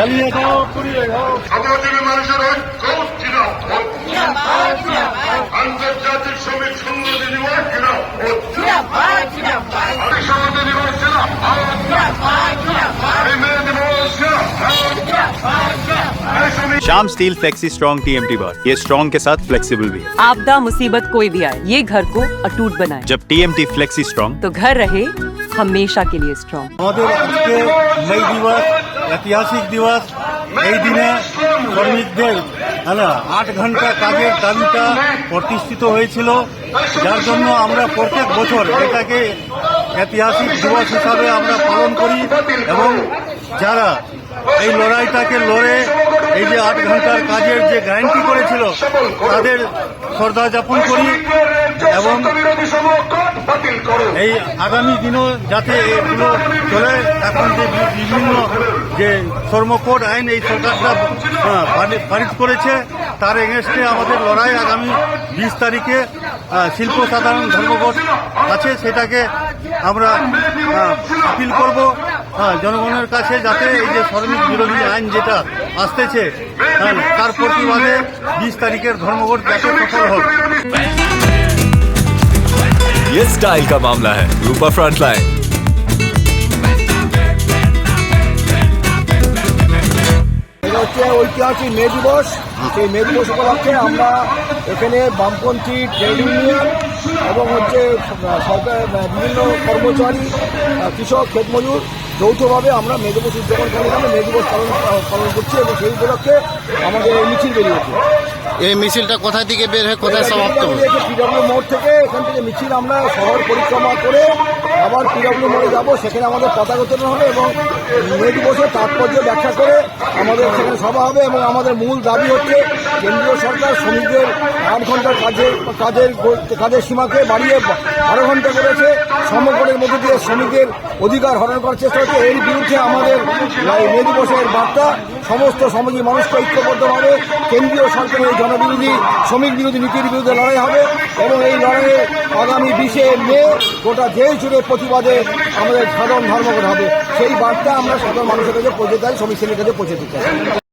জ্বালিয়ে দাও, পুড়িয়ে দাও। শ্রমজীবী মানুষের ঐক্য আন্তর্জাতিক শ্রমিক সংহতি দিবস শ্রমজীবী দিবস Shyam steel flexi strong TMT बार, ये स्ट्रॉन्ग के साथ फ्लेक्सिबल भी है। आपदा मुसीबत कोई भी आए, ये घर को अटूट बनाए। जब टीएमटी फ्लेक्सी स्ट्रॉन्ग तो घर रहे हमेशा के लिए स्ट्रॉन्ग। আমাদের আজকে মে দিবস, ঐতিহাসিক দিবস। এই দিনে শ্রমিকদের 8 ঘন্টা কাজের দাবিটা প্রতিষ্ঠিত হয়েছিল, যার জন্য আমরা প্রত্যেক বছর এটাকে ঐতিহাসিক দিবস হিসাবে আমরা পালন করি এবং যারা এই লড়াইটাকে লড়ে এই যে 8 ঘন্টার কাজের যে গ্যারান্টি করেছিল তাদের শ্রদ্ধা জ্ঞাপন করি এবং এই আগামী দিনও যাতে এগুলো চলে। এখন যে বিভিন্ন যে শ্রমকোড আইন এই সরকারটা পারিত করেছে তার এগেনস্টে আমাদের লড়াই আগামী 20 তারিখে শিল্প সাধারণ ধর্মঘট আছে, সেটাকে আমরা আপিল করব জনগণের কাছে, যাতে এই যে শ্রমিক বিরোধী আইন যেটা আসতেছে তার প্রতিবাদে 20 তারিখের ধর্মঘট যাতে সফল হোক। ये स्टाइल का मामला है। रूपा फ्रंटलाइन। এটা হচ্ছে ঐতিহাসিক মে দিবস। সেই মে দিবস উপলক্ষে আমরা এখানে বামপন্থী ট্রেড ইউনিয়ন এবং হচ্ছে সরকার বিভিন্ন কর্মচারী, কৃষক, ক্ষেতমজুর যৌথভাবে আমরা মে দিবস উদযাপন করে মে দিবস পালন করছি এবং সেই উপলক্ষে আমাদের এই মিছিল বেরিয়েছে। এই মিছিলটা কোথায় থেকে বের হয়ে কোথায় সমাপ্ত হবে? পিডব্লিউ মোড় থেকে, এখান থেকে মিছিল আমরা শহর পরিক্রমা করে আবার পিডব্লিউ মোড়ে যাবো, সেখানে আমাদের পতাকা উত্তোলন হবে এবং মে দিবসের তাৎপর্য ব্যাখ্যা করে আমাদের সেখানে সভা হবে এবং আমাদের মূল দাবি হচ্ছে কেন্দ্রীয় সরকার শ্রমিকদের 8 ঘন্টার কাজের সীমাকে বাড়িয়ে 12 ঘন্টা করেছে, শ্রমকোডের মধ্যে দিয়ে শ্রমিকদের অধিকার হরণ করার চেষ্টা হচ্ছে। এর বিরুদ্ধে আমাদের মে দিবসের বার্তা সমস্ত শ্রমজীবী মানুষকে ঐক্যবদ্ধভাবে কেন্দ্রীয় সরকারের জনবিরোধী শ্রমিক বিরোধী নীতির বিরুদ্ধে লড়াই হবে এবং এই লড়াইয়ে আগামী 20 মে গোটা দেশ জুড়ে প্রতিবাদে আমাদের সাধারণ ধর্মঘট হবে। সেই বার্তা আমরা সাধারণ মানুষের কাছে পৌঁছে দেয়, শ্রমিক শ্রেণীর কাছে পৌঁছে দিতে চাই।